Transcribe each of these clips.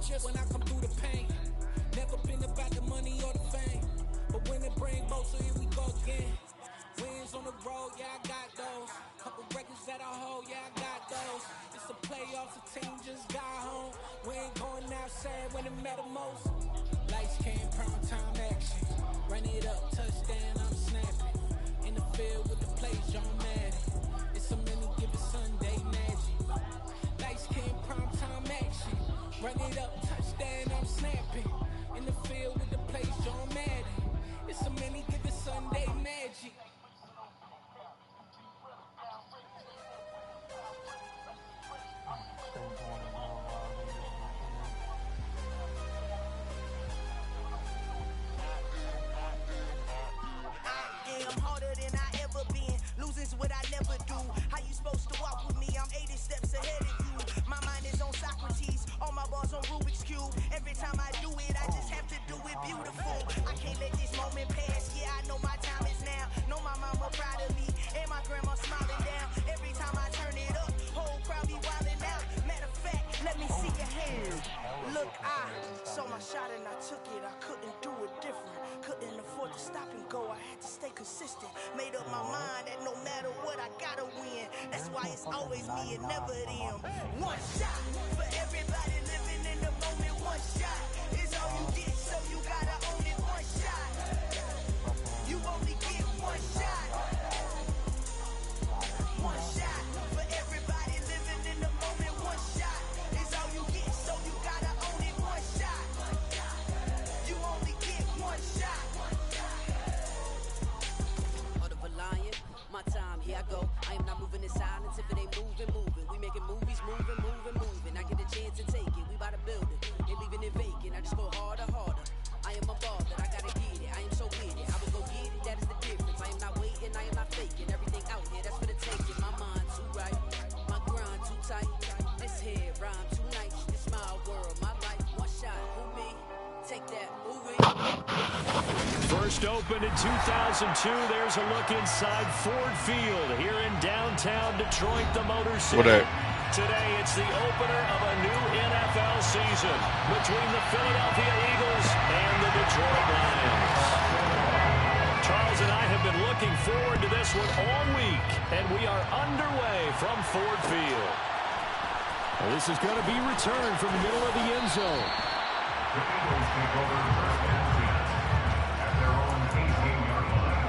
just when I come through the pain. Never been about the money or the fame, but when it bring both, so here we go again. Wins on the road, yeah, I got those. Couple records that I hold, yeah, I got those. It's the playoffs, the team just got home. We ain't going outside when it matter most. Lights came, prime time action. Run it up, touchdown, I'm snapping. In the field with the plays, John Madden. It's a many given Sunday magic. Lights came, prime time action. Run it up, touchdown, I'm snapping. In the field with the plays, John Madden. It's a many given Sunday magic. I'm harder than I ever been. Losing's what I never do. How you supposed to walk with me? I'm 80 steps ahead of you. My mind is on Socrates. All my bars on Rubik's Cube. Every time I do it, I just have to do it beautiful. I can't let this moment pass. Yeah, I know my time is now. Know my mama proud of me. And my grandma smiling down. Every time I turn it up, whole crowd be wilding out. Matter of fact, let me see your hands. Look, I saw my shot and I took it. I couldn't do it different. Couldn't afford to stop and go. I had to stay consistent. Made up my mind that no matter what, I gotta win. That's why it's always me and never them. One shot for everybody living in the moment. One shot is all you get, so you gotta own it. One shot. You only get one shot. One shot for everybody living in the moment. One shot is all you get, so you gotta own it. One shot. You only get one shot. Heart of a lion, my time, here I go. I am not moving in silence. If it ain't moving, moving. We making movies, moving, moving, moving. I get a chance to take it. We bout to build it. Ain't leaving it vacant. I just go harder, harder. I am a ball that I gotta get it. I am so with it. I will go get it. That is the difference. I am not waiting. I am not faking. Everything out here, that's for the taking. My mind too right. My grind too tight. This head rhyme too nice. It's my world, my life. One shot. Who me? Take that. Who we? First opened in 2002. There's a look inside Ford Field here in downtown Detroit, the Motor City. Today, it's the opener of a new NFL season between the Philadelphia Eagles and the Detroit Lions. Charles and I have been looking forward to this one all week, and we are underway from Ford Field. Well, this is going to be returned from the middle of the end zone. The Eagles take over first and 10 at their own 18-yard line.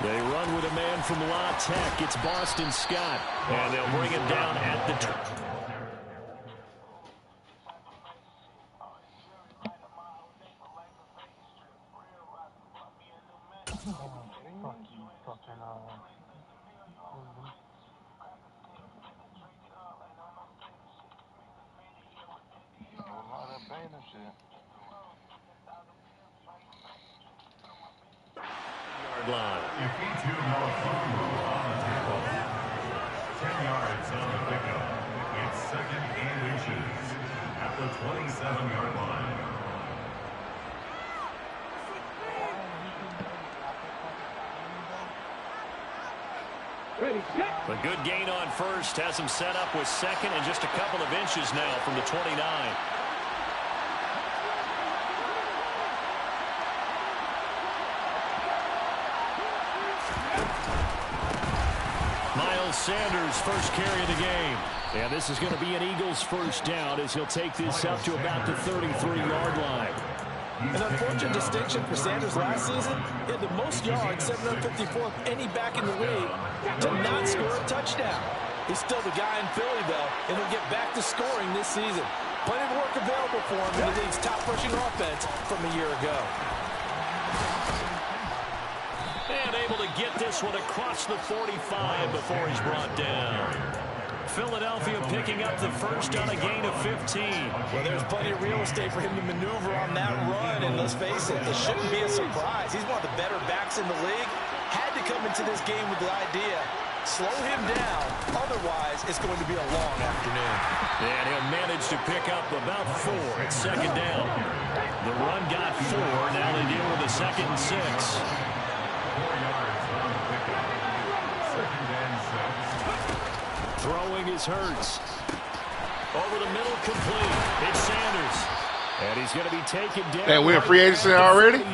They run with a man from La Tech. It's Boston Scott. And they'll bring him down at the... line. If he too more fumble on the tackle, 10 yards on the pickup. It's second and inches at the 27-yard line. A good gain on first has him set up with second and just a couple of inches now from the 29. Miles Sanders, first carry of the game. And this is going to be an Eagles first down as he'll take this up to about the 33-yard line. An unfortunate distinction for Sanders last season. He had the most yards, 754 of any back in the league, to not score a touchdown. He's still the guy in Philly, though, and he'll get back to scoring this season. Plenty of work available for him in the league's top rushing offense from a year ago. And able to get this one across the 45 before he's brought down. Philadelphia picking up the first on a gain of 15. Well, there's plenty of real estate for him to maneuver on that run, and let's face it shouldn't be a surprise. He's one of the better backs in the league. Had to come into this game with the idea, slow him down, otherwise it's going to be a long afternoon. And he'll manage to pick up about 4 at second down. The run got 4, now they deal with a 2nd and 6. 4 yards on the pickup. 2nd and 6. Throwing is Hurts. Over the middle, complete. It's Sanders. And he's going to be taken down. And we're in free agency already?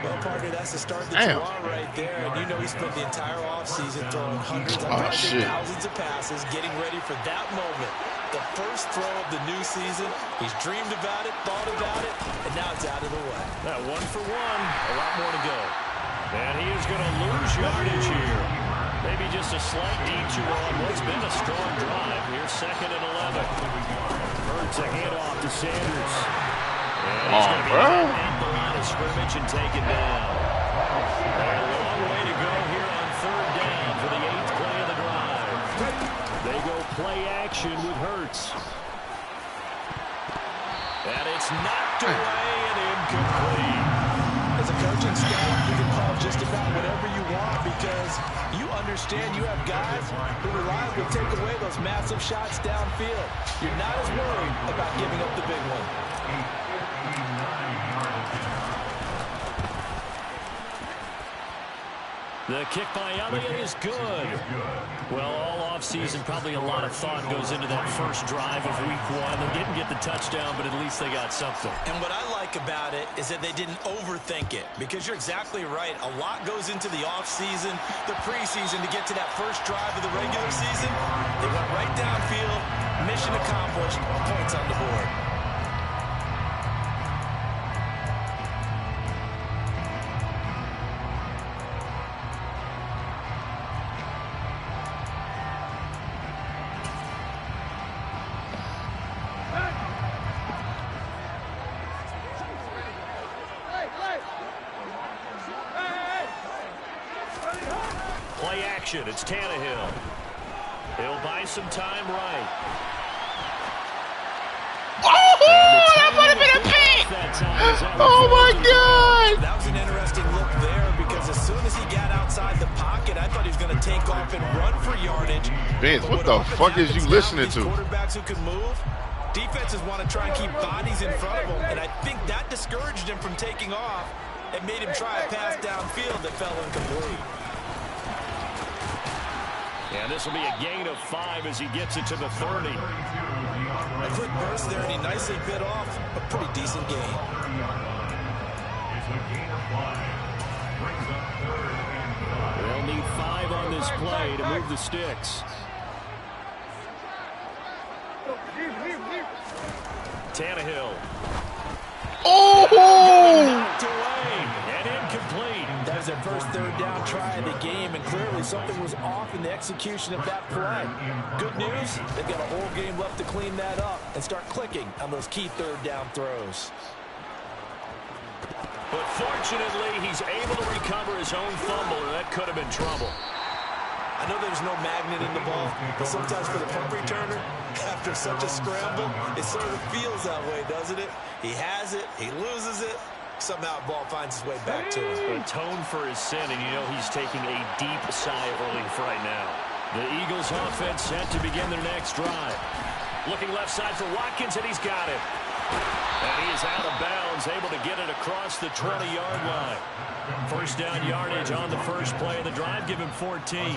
Well, partner, that's the start of the draw right there. And you know he spent the entire offseason throwing hundreds, thousands of passes, getting ready for that moment. The first throw of the new season. He's dreamed about it, thought about it, and now it's out of the way. That 1 for 1, a lot more to go. And he is going to lose yardage here. Maybe just a slight detour on what's been a strong drive. Here's 2nd and 11. Hurts a handoff to Sanders. And he's going to be at the line of scrimmage and taken down. A long way to go here on 3rd down for the 8th play of the drive. They go play action with Hurts. And it's knocked away and incomplete. As a coaching staff, you can call just about whatever you want because you understand you have guys who reliably take away those massive shots downfield. You're not as worried about giving up the big one. The kick by Elliott is good. Well, all offseason, probably a lot of thought goes into that first drive of week 1. They didn't get the touchdown, but at least they got something. And what I like about it is that they didn't overthink it, because you're exactly right. A lot goes into the offseason, the preseason to get to that first drive of the regular season. They went right downfield, mission accomplished, points on the board. It's Tannehill. He'll buy some time right. Oh, that might have been a pick! Oh, my God! That was an interesting look there because as soon as he got outside the pocket, I thought he was going to take off and run for yardage. Vince, what the fuck is you listening to? Quarterbacks who can move. Defenses want to try and keep bodies in front of him, and I think that discouraged him from taking off and made him try a pass downfield that fell incomplete. And this will be a gain of 5 as he gets it to the 30. A quick burst there, and he nicely bit off a pretty decent gain. They'll need 5 on this play to move the sticks. Tannehill. Oh! Knocked away and incomplete. That was their first 3rd down try of the game, and clearly something was off in the execution of that play. Good news, they've got a whole game left to clean that up and start clicking on those key 3rd down throws. But fortunately, he's able to recover his own fumble, or that could have been trouble. I know there's no magnet in the ball, but sometimes for the punt returner, after such a scramble, it sort of feels that way, doesn't it? He has it, he loses it, somehow the ball finds its way back to him. Atone for his sin, and you know he's taking a deep sigh of relief right now. The Eagles offense set to begin their next drive. Looking left side for Watkins, and he's got it. And he is out of bounds, able to get it across the 20-yard line. First down yardage on the first play of the drive. Give him 14.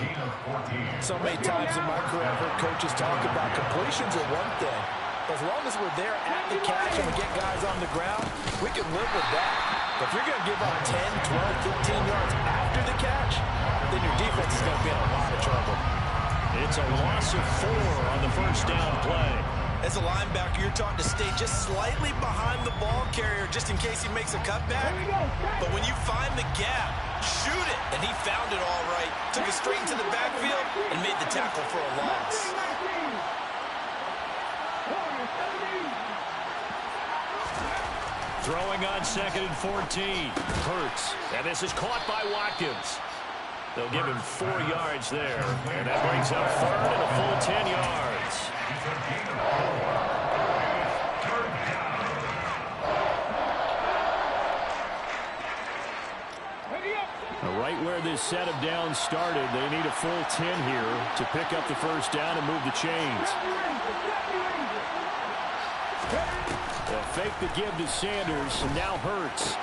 So many times in my career, I've heard coaches talk about completions are one thing. As long as we're there at the catch and we get guys on the ground, we can live with that. But if you're going to give up 10, 12, 15 yards after the catch, then your defense is going to be in a lot of trouble. It's a loss of 4 on the first down play. As a linebacker, you're taught to stay just slightly behind the ball carrier just in case he makes a cutback. But when you find the gap, shoot it. And he found it all right. Took it straight into the backfield and made the tackle for a loss. Throwing on 2nd and 14. Hurts. And this is caught by Watkins. They'll give him 4 yards there. And that brings up third and a full 10 yards. Right where this set of downs started, they need a full 10 here to pick up the first down and move the chains. They'll fake the give to Sanders, and now Hurts.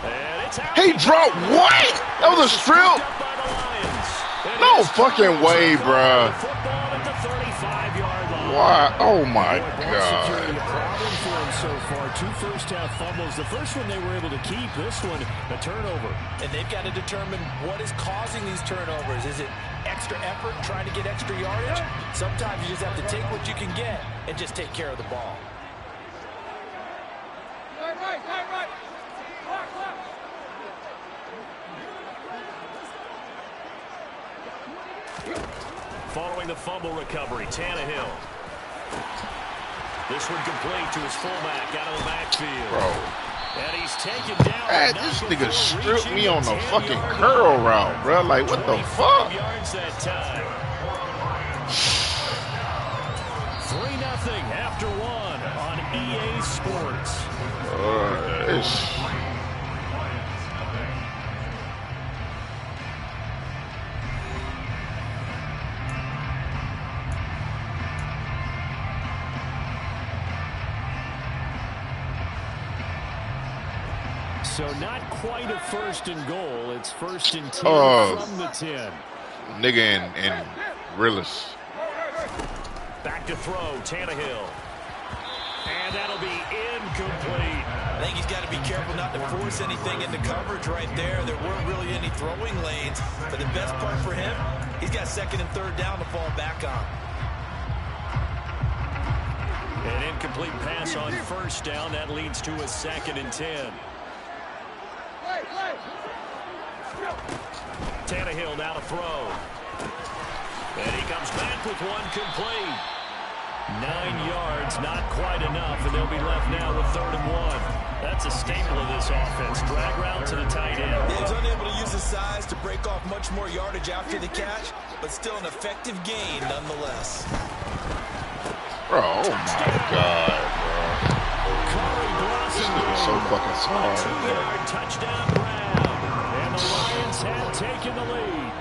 And it's out. He dropped what? That was a strip? No fucking way, bruh. Why? Oh my God. So far, 2 first-half fumbles. The first one they were able to keep. This one, a turnover. And they've got to determine what is causing these turnovers. Is it extra effort, trying to get extra yardage? Sometimes you just have to take what you can get and just take care of the ball. Following the fumble recovery, Tannehill. This one complete to his fullback out of the backfield. Bro. And he's taken down. Man, this nigga stripped me on the fucking curl route, bro. Like, what the fuck? 5 yards that time. 3-0 after 1 on EA Sports. So not quite a first and goal. It's first and 10 from the 10. Nigga and Rillis. Back to throw, Tannehill. And that'll be incomplete. I think he's got to be careful not to force anything into coverage right there. There weren't really any throwing lanes. But the best part for him, he's got second and third down to fall back on. An incomplete pass on first down. That leads to a 2nd and 10. Tannehill now to throw. And he comes back with one complete. 9 yards, not quite enough, and they'll be left now with 3rd and 1. That's a staple of this offense. Drag route to the tight end. He's unable to use his size to break off much more yardage after the catch, but still an effective gain nonetheless. Bro, oh my God, bro. This nigga's so fucking smart. 2-yard touchdown grab. And the Lions have taken the lead.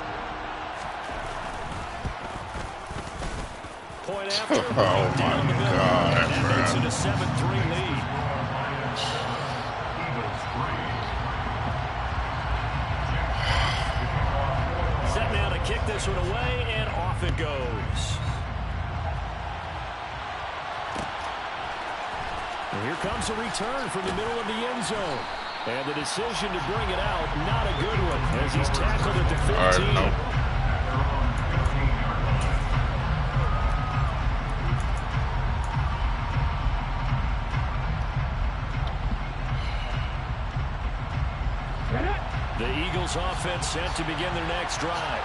Point after. Oh my God, that makes it a 7-3 lead. Set now to kick this one away, and off it goes. And here comes a return from the middle of the end zone. And the decision to bring it out, not a good one, as he's tackled at the 15. All right, no. The Eagles offense set to begin their next drive.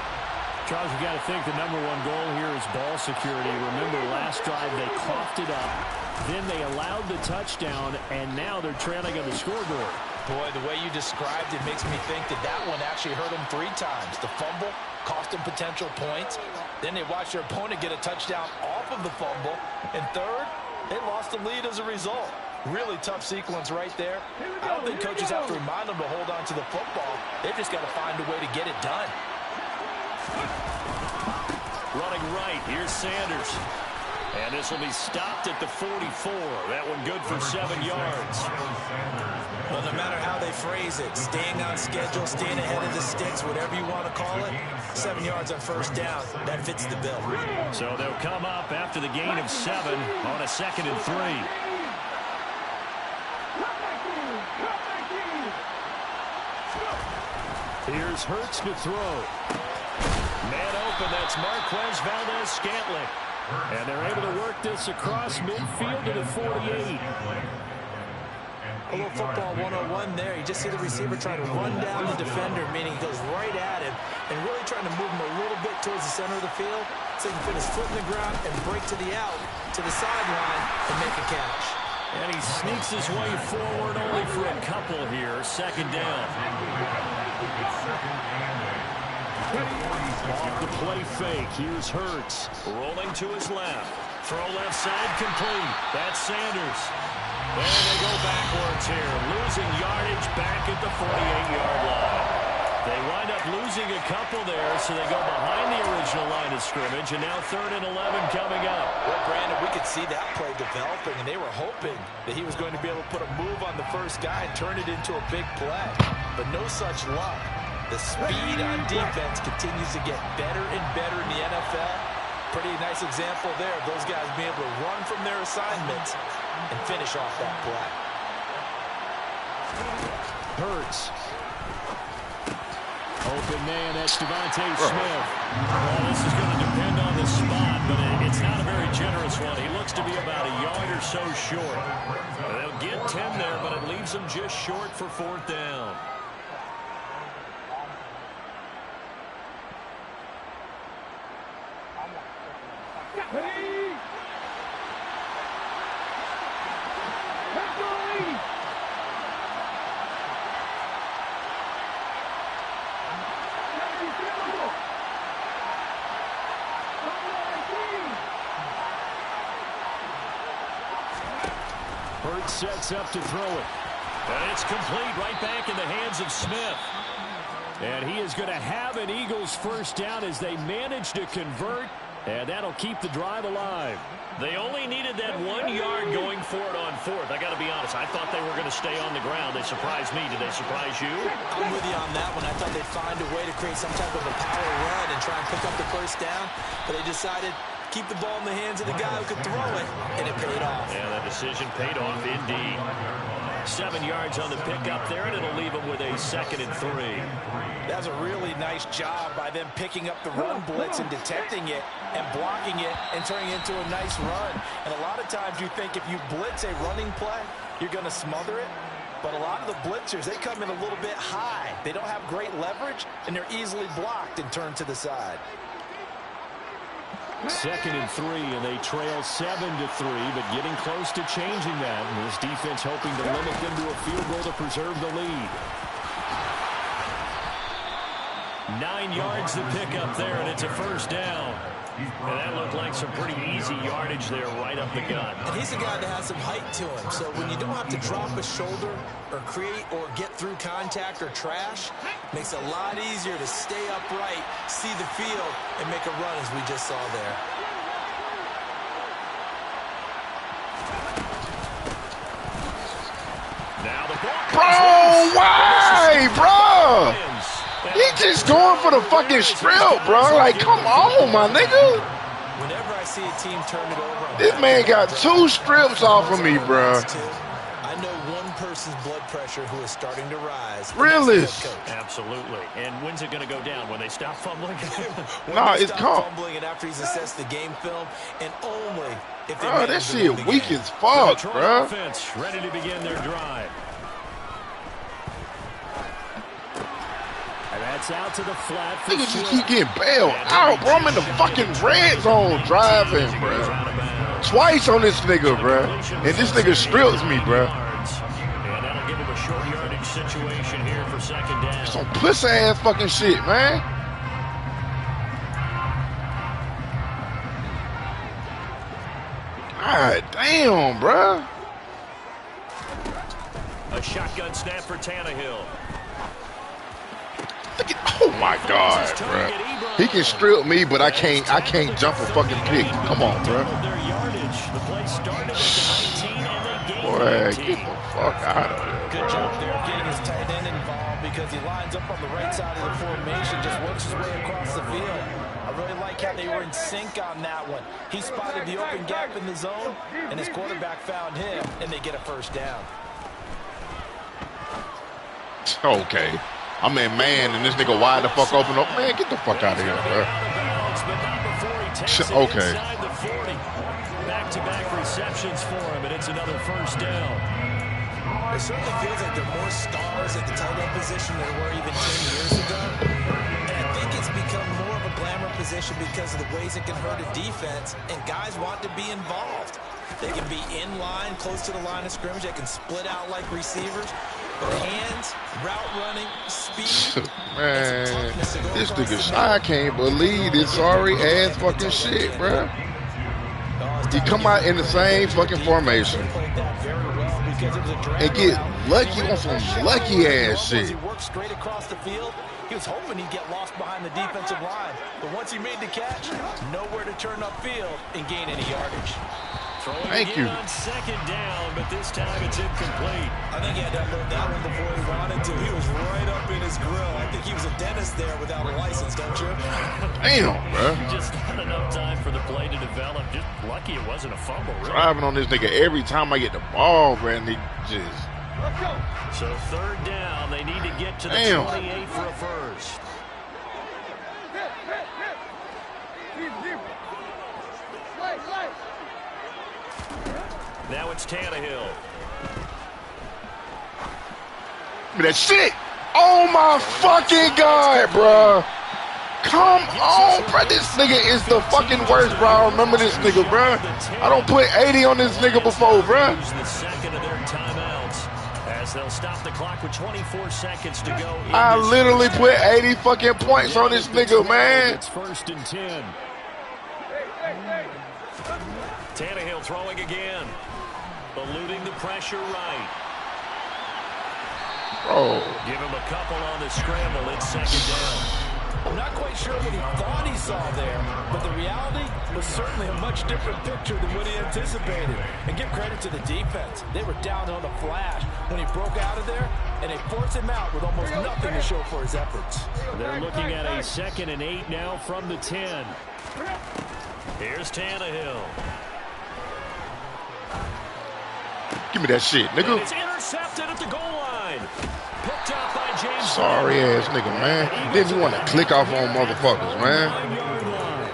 Charles, you got to think the #1 goal here is ball security. Remember, last drive they coughed it up, then they allowed the touchdown, and now they're trailing on the scoreboard. Boy, the way you described it makes me think that that one actually hurt them 3 times. The fumble cost them potential points. Then they watched their opponent get a touchdown off of the fumble. And third, they lost the lead as a result. Really tough sequence right there. I don't think coaches have to remind them to hold on to the football. They've just got to find a way to get it done. Running right, here's Sanders. And this will be stopped at the 44. That one good for 7 yards. Well, no matter how they phrase it, staying on schedule, staying ahead of the sticks, whatever you want to call it, 7 yards on first down, that fits the bill. So they'll come up after the gain of 7 on a 2nd and 3. Here's Hurts to throw. Man open, that's Marquez Valdes-Scantling. And they're able to work this across midfield to the 48. A little football 101 there. You just see the receiver trying to run down the defender, meaning he goes right at him and really trying to move him a little bit towards the center of the field so he can put his foot in the ground and break to the out, to the sideline, and make a catch. And he sneaks his way forward only for a couple here. 2nd down. Off the play fake. Here's Hurts. Rolling to his left. Throw left side complete. That's Sanders. And they go backwards here. Losing yardage back at the 48-yard line. They wind up losing a couple there, so they go behind the original line of scrimmage, and now 3rd and 11 coming up. Well, Brandon, we could see that play developing, and they were hoping that he was going to be able to put a move on the first guy and turn it into a big play. But no such luck. The speed on defense continues to get better and better in the NFL. Pretty nice example there of those guys being able to run from their assignments and finish off that play. Hurts. Open man, that's Devontae Smith. Well, this is going to depend on the spot, but it's not a very generous one. He looks to be about a yard or so short. They'll get 10 there, but it leaves them just short for 4th down. Hurts sets up to throw it. And it's complete right back in the hands of Smith. And he is going to have an Eagles first down as they manage to convert. And that'll keep the drive alive. They only needed that 1 yard going for it on 4th. I got to be honest, I thought they were going to stay on the ground. They surprised me. Did they surprise you? I'm with you on that one. I thought they'd find a way to create some type of a power run and try and pick up the first down. But they decided keep the ball in the hands of the guy who could throw it, and it paid off. Yeah, that decision paid off indeed. 7 yards on the pickup there, and it'll leave them with a 2nd and 3. That's a really nice job by them picking up the run blitz and detecting it and blocking it and turning it into a nice run. And a lot of times you think if you blitz a running play, you're going to smother it. But a lot of the blitzers, they come in a little bit high. They don't have great leverage, and they're easily blocked and turned to the side. 2nd and 3, and they trail 7-3, but getting close to changing that. And this defense hoping to limit them to a field goal to preserve the lead. 9 yards to pick up there, and it's a first down. And that looked like some pretty easy yardage there right up the gut. And he's a guy that has some height to him. So when you don't have to drop a shoulder or create or get through contact or trash, makes it a lot easier to stay upright, see the field, and make a run as we just saw there. Now the ball. Bro, why, bro? He just going for the fucking strip, bro. Like, come on, my nigga. Whenever I see a team turn it over, This man got 2 strips off of me, bro. I know one person's blood pressure who is starting to rise. Really? Absolutely. And when's it going to go down? When they stop fumbling? Nah, it's calm. Fumbling and after he's assessed the game film, and only if they Bro, that shit weak as fuck, bro. Offense ready to begin their drive. And that's out to the flat. Niggas just keep getting bailed out, bro. I'm in the fucking red zone driving, bro. Twice on this nigga, bro. And this nigga strips me, bro. And that'll give him a short yardage situation here for 2nd down. Some pussy ass fucking shit, man. God damn, bro. A shotgun snap for Tannehill. Look at, oh my God, bro. He can strip me, but I can't jump a fucking pick. Come on, bro. Boy, get the fuck out of here, Good bro. job there getting his tight end involved because he lines up on the right side of the formation, just works his way across the field. I really like how they were in sync on that one. He spotted the open gap in the zone, and his quarterback found him, and they get a first down. Okay. I'm in man, and this nigga wide the fuck open up. Man, get the fuck out of here, bro. Okay. Back-to-back receptions for him, and it's another first down. It certainly feels like there are more stars at the tight end position than there were even 10 years ago. And I think it's become more of a glamour position because of the ways it can hurt a defense, and guys want to be involved. They can be in line, close to the line of scrimmage. They can split out like receivers. Hands, route running, speed. Man, this nigga, I can't believe this sorry ass fucking shit, bro. He come out in the same fucking formation and get lucky on some lucky ass shit. He worked straight across the field. He was hoping he'd get lost behind the defensive line, but once he made the catch, nowhere to turn upfield and gain any yardage. Thank you. On second down, but this time it's incomplete. I think he had to unload that one before he wanted to. He was right up in his grill. I think he was a dentist there without a license, don't you? Damn, bro. Just not enough time for the play to develop. Just lucky it wasn't a fumble. Really. Driving on this nigga every time I get the ball, bro. And he just. So third down, they need to get to the 28 for a first. Now it's Tannehill. That shit! Oh my fucking God, bro! Come on, bro. This nigga is the fucking worst, bro. I remember this nigga, bro. I don't put 80 on this nigga before, bro. The second of their timeouts as they'll stop the clock with 24 seconds to go. I literally put 80 fucking points on this nigga, man. It's 1st and 10. Tannehill throwing again. Eluding the pressure right. Bro. Give him a couple on the scramble. It's second down. I'm not quite sure what he thought he saw there, but the reality was certainly a much different picture than what he anticipated. And give credit to the defense. They were down on the flash when he broke out of there, and they forced him out with almost nothing to show for his efforts. They're looking at a 2nd and 8 now from the 10. Here's Tannehill. Give me that shit, nigga. And it's intercepted at the goal line. Picked up by James. Sorry ass nigga, man. Didn't you want to click off on motherfuckers, man?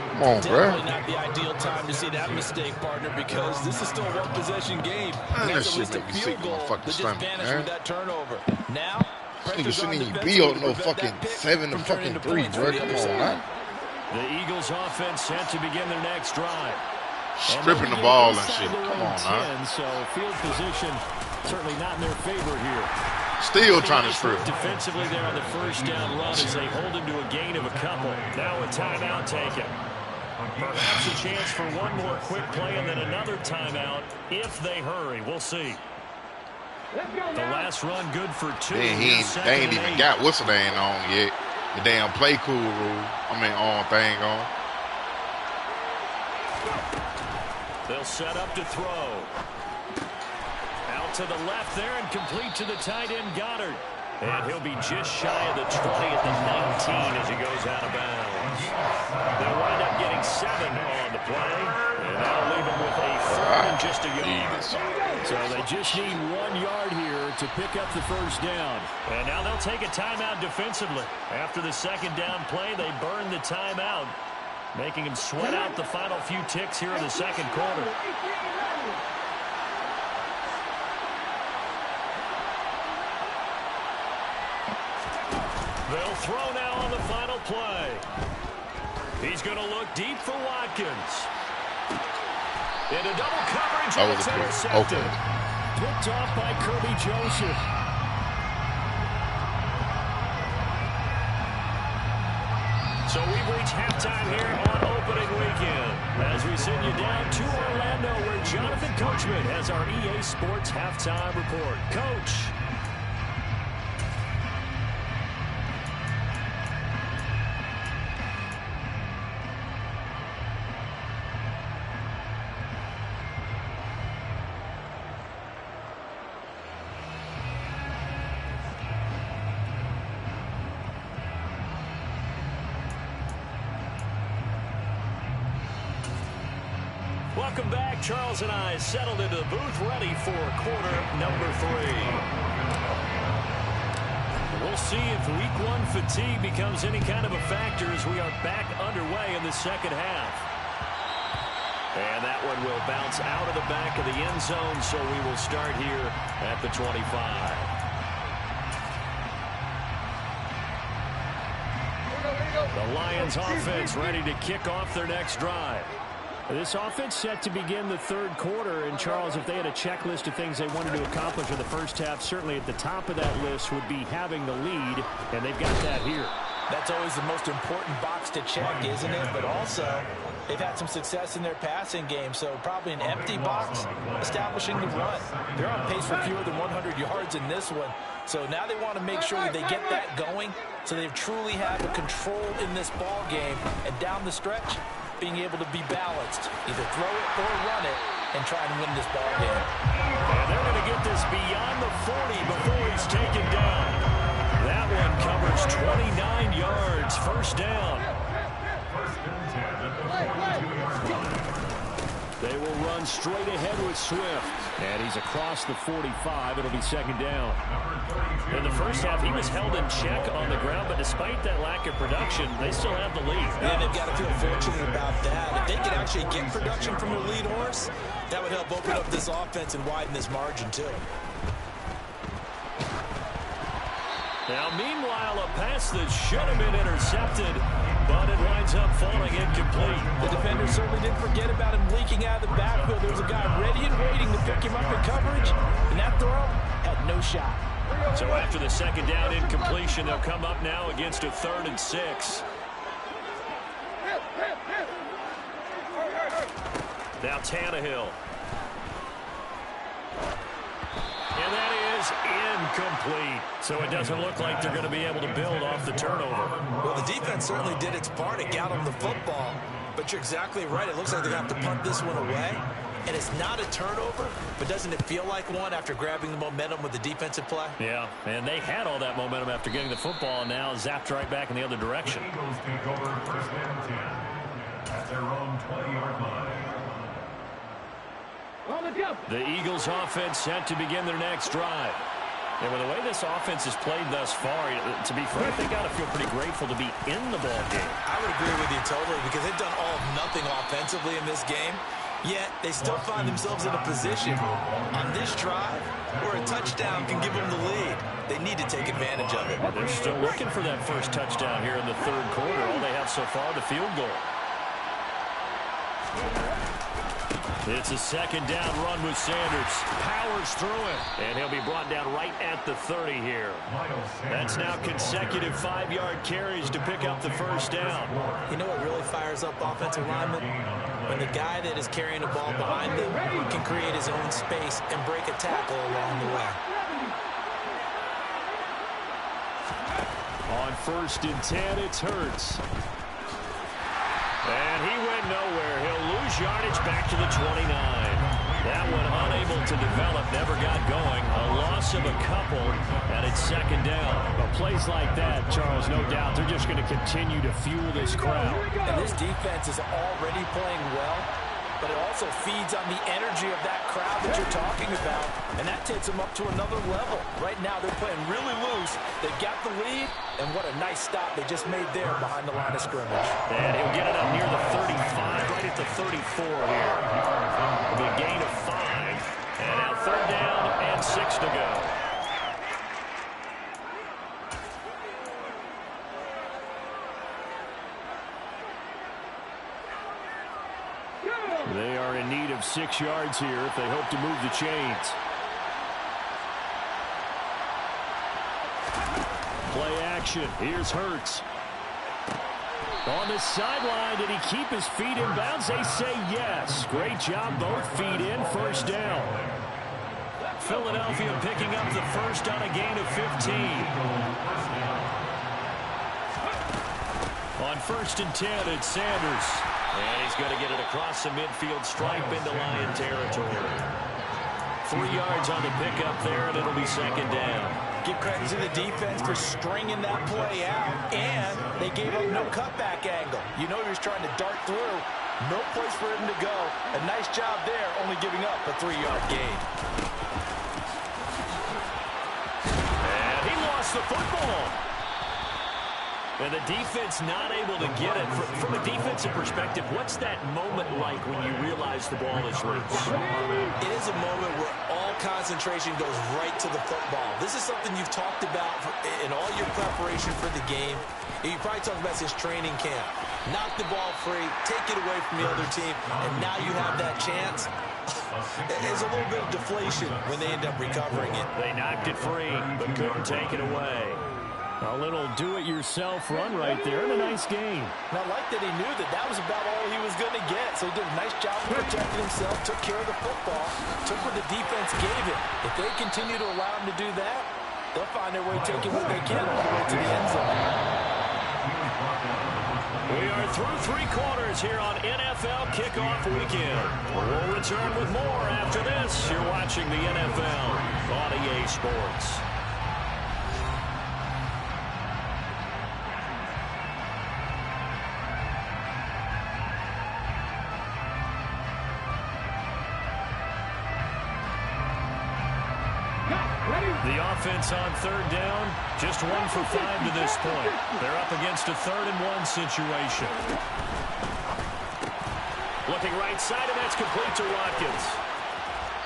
Come on, bro. Definitely not the ideal time to see that mistake, partner, because this is still a one-possession game. Man, that That's at shit least a make me sick field to my goal fucking that just stomach, vanished man. with that turnover. Now, This nigga pressure's on shouldn't even defense be to on no prevent fucking that pick 7 to from fucking turning into 3, points bro. for the Come other on, side. man. The Eagles offense set to begin their next drive. Stripping the ball and shit. Come on, man. So field position certainly not in their favor here. Still trying to strip. Defensively there on the first down run as they hold him to a gain of a couple. Now a timeout taken. Perhaps a chance for one more quick play and then another timeout if they hurry. We'll see. The last run good for 2. They ain't even got what's the name on yet. The damn play cool rule. On thing on. They'll set up to throw. Out to the left there and complete to the tight end Goddard. And he'll be just shy of the 20 at the 19 as he goes out of bounds. They'll wind up getting 7 on the play. And that'll leave him with a 3rd and just a yard. So they just need 1 yard here to pick up the first down. And now they'll take a timeout defensively. After the second down play, they burn the timeout, making him sweat out the final few ticks here in the second quarter. They'll throw now on the final play. He's going to look deep for Watkins. Into double coverage. That was intercepted. Picked off by Kirby Joseph. So we've reached halftime here on opening weekend. As we send you down to Orlando, where Jonathan Coachman has our EA Sports halftime report. Coach. Welcome back. Charles and I settled into the booth ready for quarter number 3. We'll see if week 1 fatigue becomes any kind of a factor as we are back underway in the second half. And that one will bounce out of the back of the end zone, so we will start here at the 25. The Lions offense ready to kick off their next drive. This offense set to begin the third quarter. And, Charles, if they had a checklist of things they wanted to accomplish in the first half, certainly at the top of that list would be having the lead, and they've got that here. That's always the most important box to check, isn't it? But also, they've had some success in their passing game, so probably an empty box establishing the run. They're on pace for fewer than 100 yards in this one. So now they want to make sure that they get that going so they truly have a control in this ball game. And down the stretch, being able to be balanced. Either throw it or run it and try and win this ball game. And they're going to get this beyond the 40 before he's taken down. That one covers 29 yards. First down. They will run straight ahead with Swift. And he's across the 45. It'll be second down. In the first half, he was held in check on the ground, but despite that lack of production, they still have the lead. Yeah, they've got to feel fortunate about that. If they could actually get production from their lead horse, that would help open up this offense and widen this margin, too. Now, meanwhile, a pass that should have been intercepted, but it winds up falling incomplete. The defender certainly didn't forget about him leaking out of the backfield. There was a guy ready and waiting to pick him up in coverage, and that throw had no shot. So after the second down incompletion, they'll come up now against a 3rd and 6. Now Tannehill. And that is incomplete. So it doesn't look like they're going to be able to build off the turnover. Well, the defense certainly did its part to get on the football. But you're exactly right. It looks like they're going to have to punt this one away. And it's not a turnover, but doesn't it feel like one after grabbing the momentum with the defensive play? Yeah, and they had all that momentum after getting the football, and now zapped right back in the other direction. The Eagles take over first and 10 at their own 20-yard line. The Eagles offense set to begin their next drive. And with the way this offense has played thus far, to be frank, they got to feel pretty grateful to be in the ball game. I would agree with you totally because they've done all of nothing offensively in this game. Yet, they still find themselves in a position on this drive where a touchdown can give them the lead. They need to take advantage of it. They're still looking for that first touchdown here in the third quarter. All they have so far, the field goal. It's a second down run with Sanders. Powers through it. And he'll be brought down right at the 30 here. That's now consecutive 5-yard carries to pick up the first down. You know what really fires up offensive linemen? When the guy that is carrying the ball behind them can create his own space and break a tackle along the way. On 1st and 10, it's Hurts. And he went nowhere. He'll lose yardage back to the 29. That one unable to develop, never got going. A loss of a couple, and it's second down. But plays like that, Charles, no doubt, they're just going to continue to fuel this crowd. And this defense is already playing well, but it also feeds on the energy of that crowd that you're talking about, and that takes them up to another level. Right now, they're playing really loose. They've got the lead, and what a nice stop they just made there behind the line of scrimmage. And he'll get it up near the 35, right at the 34 here. It'll be a gain of 5, and now 3rd down and 6 to go. They are in need of 6 yards here if they hope to move the chains. Play action. Here's Hurts. On the sideline, did he keep his feet in bounds? They say yes. Great job, both feet in. First down. Philadelphia picking up the first on a gain of 15. On 1st and 10, it's Sanders. And he's going to get it across the midfield stripe into Lion territory. 3 yards on the pickup there, and it'll be second down. Give credit to the defense for stringing that play out, and they gave up no cutback angle. You know he was trying to dart through. No place for him to go. A nice job there, only giving up a 3-yard gain. And he lost the football. And the defense not able to get it. From a defensive perspective, what's that moment like when you realize the ball is loose? It is a moment where all concentration goes right to the football. This is something you've talked about in all your preparation for the game. You probably talked about since training camp. knock the ball free, take it away from the other team, and now you have that chance. There's a little bit of deflation when they end up recovering it. They knocked it free, but couldn't take it away. A little do-it-yourself run right there, and a nice game. And I like that he knew that that was about all he was going to get. So he did a nice job of protecting himself, took care of the football, took what the defense gave him. If they continue to allow him to do that, they'll find their way taking what they can all the way to the end zone. We are through 3 quarters here on NFL Kickoff Weekend. We'll return with more after this. You're watching the NFL on EA Sports. The offense on 3rd down, just 1 for 5 to this point. They're up against a 3rd and 1 situation. Looking right side, and that's complete to Watkins.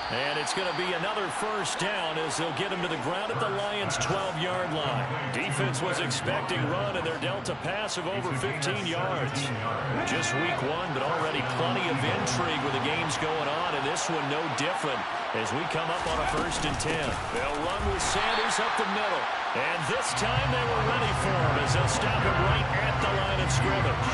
And it's going to be another 1st down as they'll get him to the ground at the Lions' 12-yard line. Defense was expecting run, and they're dealt a pass of over 15 yards. Just week 1, but already plenty of intrigue with the games going on, and this one no different as we come up on a 1st and 10. They'll run with Sanders up the middle. And this time they were ready for him as they'll stop him right at the line of scrimmage.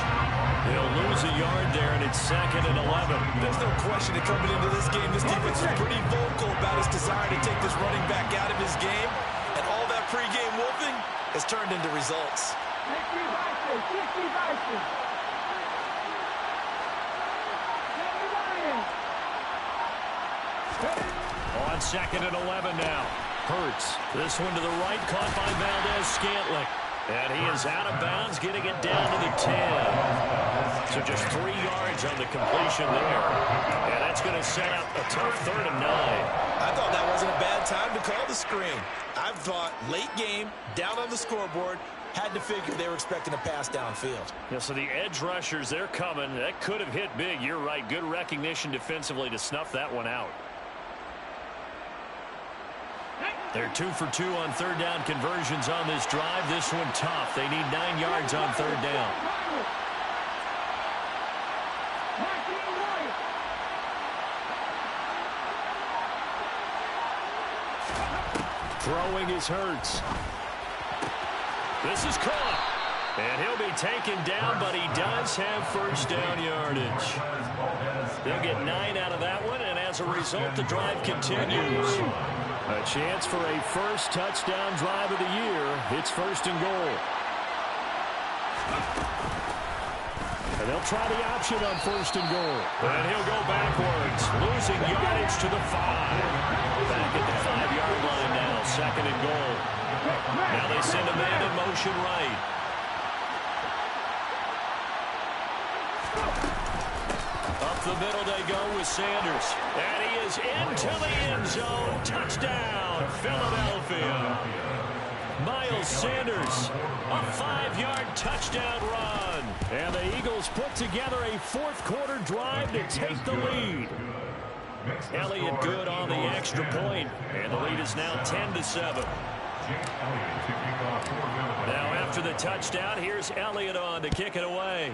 They'll lose a yard there, and it's 2nd and 11. There's no question that coming into this game, this defense is pretty vocal about its desire to take this running back out of his game. And all that pregame wolfing has turned into results. On 2nd and 11 now. Hurts. This one to the right, caught by Valdez-Scantling. And he is out of bounds, getting it down to the 10. So just 3 yards on the completion there. And that's going to set up a tough 3rd and 9. I thought that wasn't a bad time to call the screen. I thought late game, down on the scoreboard, had to figure they were expecting a pass downfield. Yeah, so the edge rushers, they're coming. That could have hit big. You're right. Good recognition defensively to snuff that one out. They're 2 for 2 on 3rd down conversions on this drive. This one tough. They need 9 yards on 3rd down. Throwing is Hurts. This is caught. And he'll be taken down, but he does have 1st down yardage. They'll get 9 out of that one, and as a result, the drive continues. A chance for a 1st touchdown drive of the year. It's 1st and goal. And they'll try the option on 1st and goal. And he'll go backwards, losing yardage to the 5. Back at the 5-yard line now, 2nd and goal. Now they send a man in motion right. Up the middle they go with Sanders. And he is into the end zone. Touchdown, Philadelphia. Miles Sanders, a 5-yard touchdown run. And the Eagles put together a 4th quarter drive to take the lead. Elliott good on the extra point. And the lead is now 10-7. Now after the touchdown, here's Elliott on to kick it away.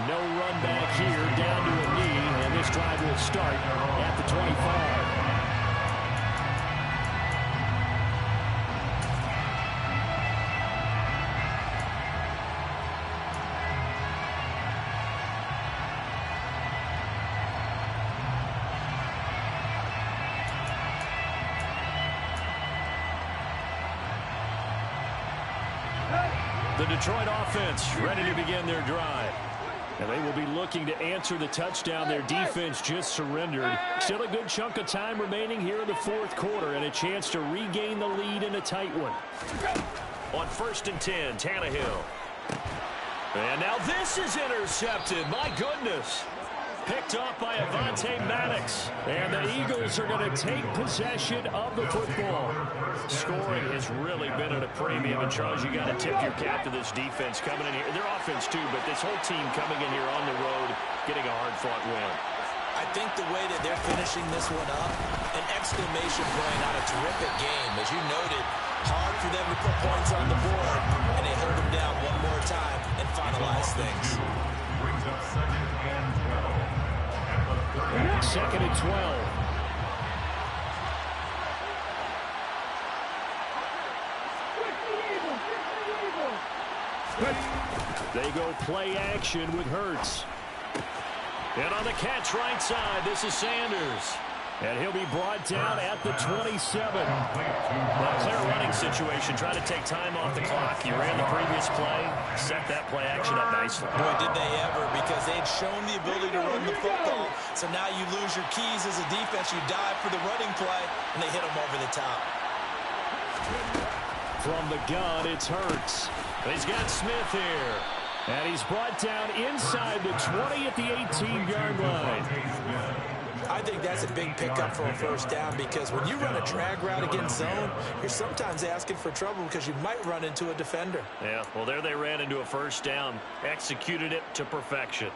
No run back here, down to a knee, and this drive will start at the 25. The Detroit offense ready to begin their drive. And they will be looking to answer the touchdown their defense just surrendered. Still a good chunk of time remaining here in the 4th quarter and a chance to regain the lead in a tight one. On 1st and 10, Tannehill. And now this is intercepted. My goodness. Picked off by Avonte Maddox. And the Eagles are going to take possession of the football. Scoring has really been at a premium. And, Charles, you got to tip your cap to this defense coming in here. Their offense, too, but this whole team coming in here on the road, getting a hard-fought win. I think the way that they're finishing this one up, an exclamation point on a terrific game. As you noted, hard for them to put points on the board, and they hold them down one more time and finalize things. Brings up second and 12 at the 30. Second and 12. They go play action with Hurts. And on the catch right side, this is Sanders. And he'll be brought down at the 27. Well, clear running situation, trying to take time off the clock. You ran the previous play, set that play action up nicely. Boy, did they ever, because they had shown the ability to run the football. So now you lose your keys as a defense. You dive for the running play, and they hit them over the top. From the gun, it's Hurts. He's got Smith here. And he's brought down inside the 20 at the 18-yard line. I think that's a big pickup for a first down, because when you run a drag route against zone, you're sometimes asking for trouble because you might run into a defender. Yeah, well, there they ran into a first down. Executed it to perfection.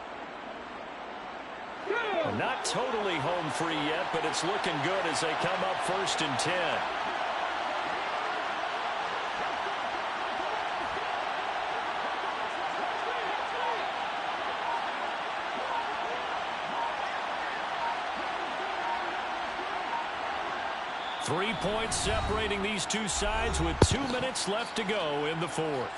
Not totally home free yet, but it's looking good as they come up 1st and 10. Three points separating these two sides with 2 minutes left to go in the fourth.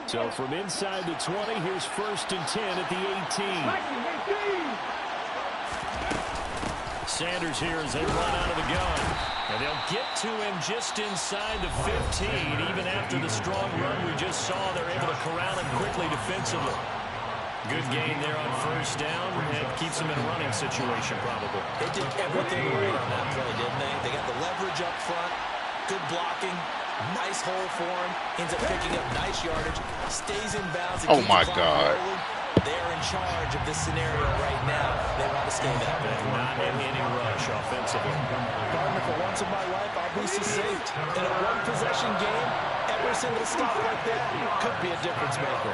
So from inside the 20, here's 1st and 10 at the 18. Sanders here as they run out of the gun. And they'll get to him just inside the 15. Even after the strong run we just saw, they're able to corral him quickly defensively. Good gain there on 1st down. It keeps them in a running situation, probably. They did everything right on that play, didn't they? They got the leverage up front, good blocking, nice hole for him. Ends up picking up nice yardage, stays in bounds. Oh, my God. They're in charge of this scenario right now. They want to stay that way. Not in any rush offensively. Gardner, for once in my life, I'll be succinct. In a one-possession game, every single stop like that could be a difference maker.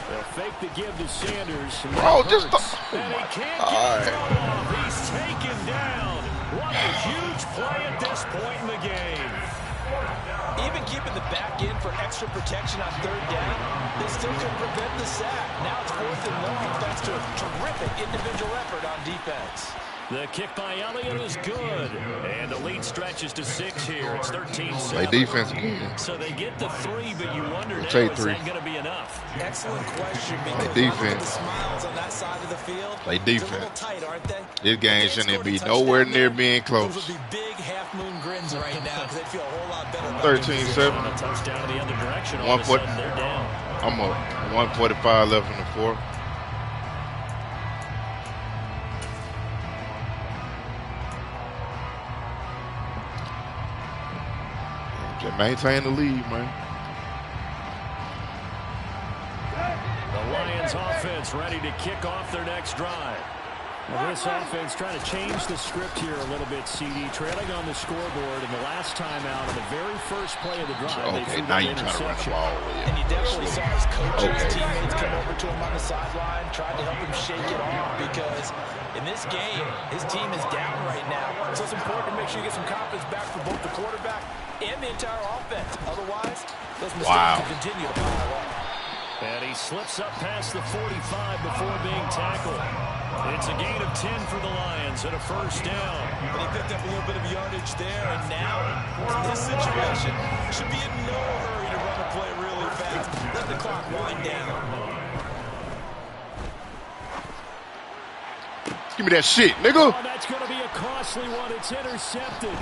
They'll fake the give to Sanders. Bro, just and he can't get it off. He's taken down. What a huge play at this point in the game. Even keeping the back end for extra protection on 3rd down, they still couldn't prevent the sack. Now it's 4th and long, thanks to a terrific individual effort on defense. The kick by Elliott is good. And the lead stretches to 6 here. It's 13-7. Play defense again. So they get the 3, but you wonder now, take is 3. that going to be enough? Excellent question, because defense. the smiles on that side of the field. Play defense. They're a little tight, aren't they? This game shouldn't be nowhere near being close. Those would be big half-moon grins right now because they feel a whole lot better about 13-7. A touchdown in the other direction. All of a sudden, they're down. I'm a 1:45 left in the fourth. Just maintain the lead, man. The Lions offense ready to kick off their next drive. Well, this offense trying to change the script here a little bit, CD. Trailing on the scoreboard, and the last time out, on the very first play of the drive, Okay, now you're trying to run the ball. And you definitely saw his coaches, teammates come over to him on the sideline, tried to help him shake it off, because in this game, his team is down right now. So it's important to make sure you get some confidence back for both the quarterback and the entire offense. Otherwise, those mistakes will continue to pile up. And he slips up past the 45 before being tackled. It's a gain of 10 for the Lions and a 1st down. But he picked up a little bit of yardage there, and now, in this situation, should be in no hurry to run the play really fast. Let the clock wind down. Give me that shit, nigga. Oh, that's going to be a costly one. It's intercepted.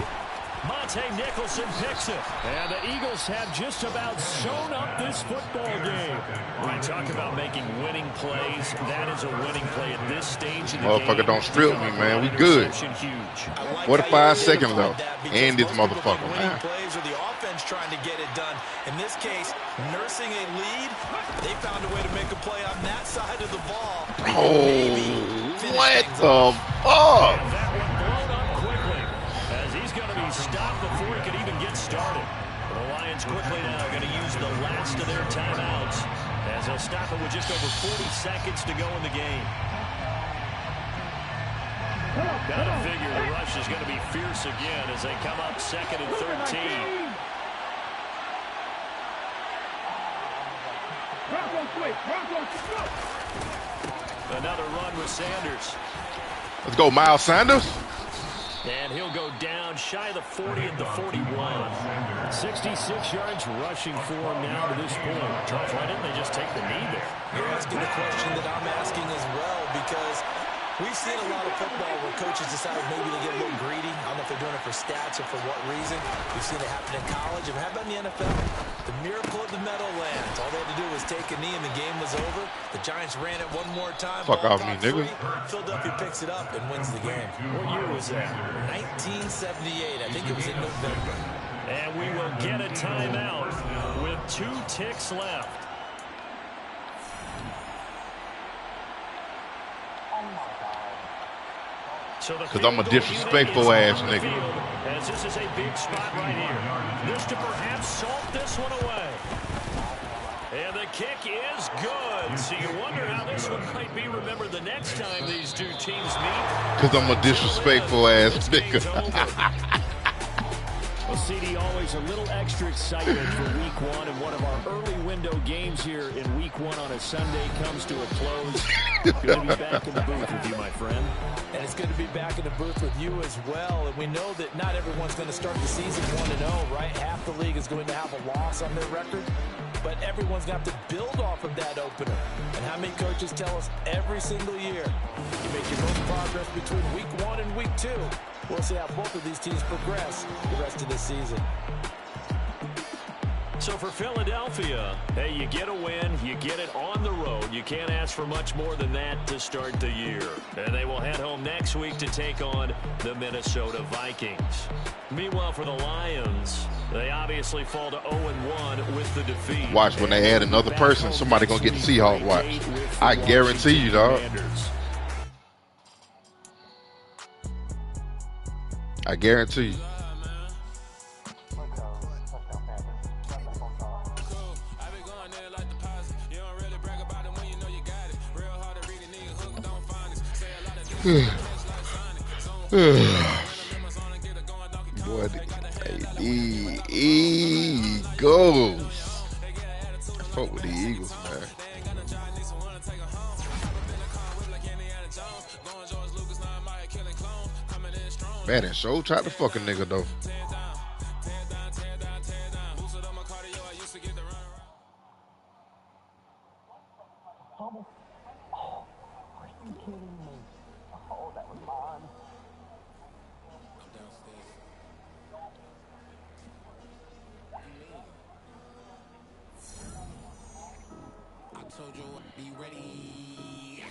Monte Nicholson picks it. And the Eagles have just about sewn up this football game. When we talk about making winning plays, that is a winning play at this stage of the game. Motherfucker don't strip me, man. We good. Huge. 45 seconds left. And this motherfucker, man. Plays or the offense trying to get it done. In this case, nursing a lead, they found a way to make a play on that side of the ball. Oh, What the fuck? And that one blown up quickly, as he's going to be stopped before he could even get started. The Lions quickly now going to use the last of their timeouts, as they'll stop it with just over 40 seconds to go in the game. Gotta figure the rush is going to be fierce again as they come up 2nd and 13. Another run with Sanders. Let's go, Miles Sanders. And he'll go down shy of the 40 at the 41. 66 yards rushing for him now to this point. Charles, why didn't they just take the knee there? You're asking the question that I'm asking as well, because we've seen a lot of football where coaches decide maybe to get a little greedy. I don't know if they're doing it for stats or for what reason. We've seen it happen in college. And how about in the NFL? The miracle of the Meadowlands. All they had to do was take a knee and the game was over. The Giants ran it one more time. Fuck off me, nigga. Philadelphia picks it up and wins the game. What year was that? 1978. I think it was in November. And we will get a timeout with 2 ticks left. Because I'm a disrespectful ass nigga. As this is a big spot right here. This to perhaps salt this one away. And the kick is good. So you wonder how this one might be remembered the next time these two teams meet. Because I'm a disrespectful ass nigga. Well, CD, always a little extra excitement for Week 1, and one of our early window games here in Week 1 on a Sunday comes to a close. Good to be back in the booth with you, my friend. And it's good to be back in the booth with you as well. And we know that not everyone's going to start the season 1-0, right? Half the league is going to have a loss on their record. But everyone's going to have to build off of that opener. And how many coaches tell us every single year, you make your most progress between Week 1 and Week 2. We'll see how both of these teams progress the rest of the season. So for Philadelphia, hey, you get a win, you get it on the road. You can't ask for much more than that to start the year. And they will head home next week to take on the Minnesota Vikings. Meanwhile, for the Lions, they obviously fall to 0-1 with the defeat. Watch, when they add another person, somebody going to get the Seahawks. Watch. I guarantee you, dog. I guarantee you. Boy, the Eagles. I fuck with the Eagles, man. Man, that show tried to fuck a nigga, though. Told you I'd be ready.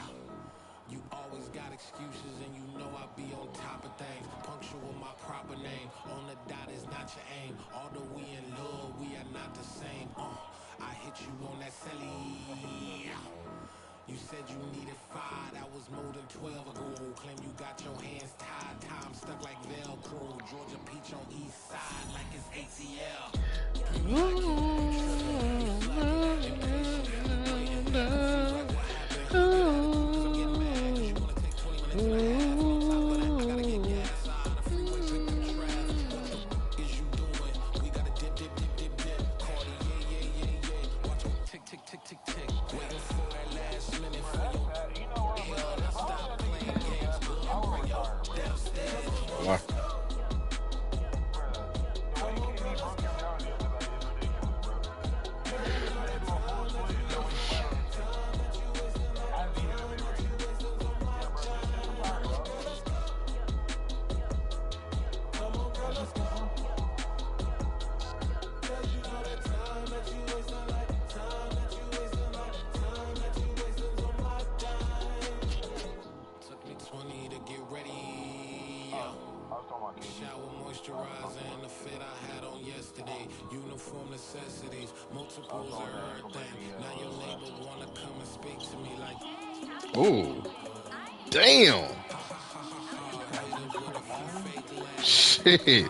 You always got excuses and you know I be on top of things. Punctual my proper name. On the dot is not your aim. Although we in love, we are not the same. I hit you on that celly. You said you needed 5, that was more than 12 ago. Claim you got your hands tied, time stuck like Velcro. Georgia Peach on east side like it's ATL. Wow. Uniform necessities, multiples of everything. Now your neighbor wanna come and speak to me like. Ooh. Damn. Shit.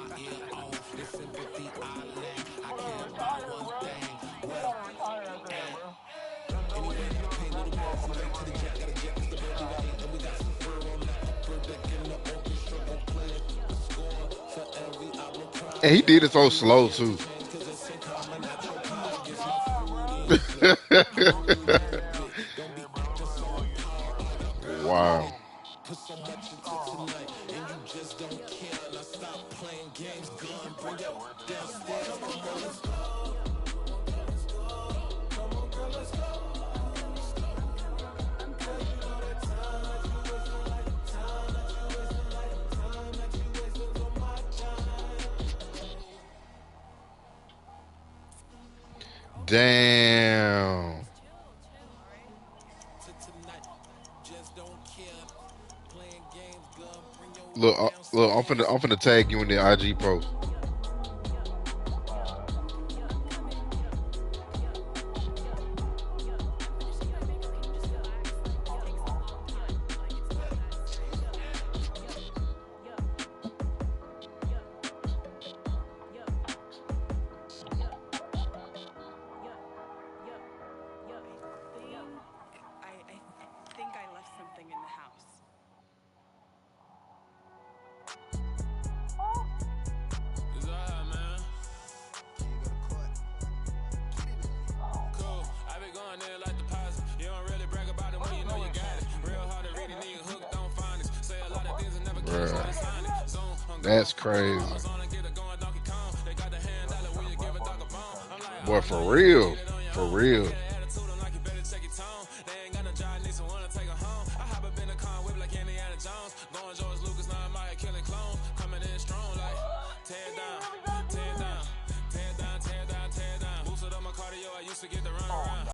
And he did it so slow too. Wow. Damn. Look, I'm finna tag you in the IG post. I think I left something in the house. It's alright, man. Cool. I be going there like deposit. You don't really brag about it when you know you got it. Real hard to read it, nigga hooked on finance. Say a lot of things and never catch how to sign it. Zone, That's crazy. Boy, for real. For real. Going George Lucas, now I'm out killing clone. Coming in strong like tear down.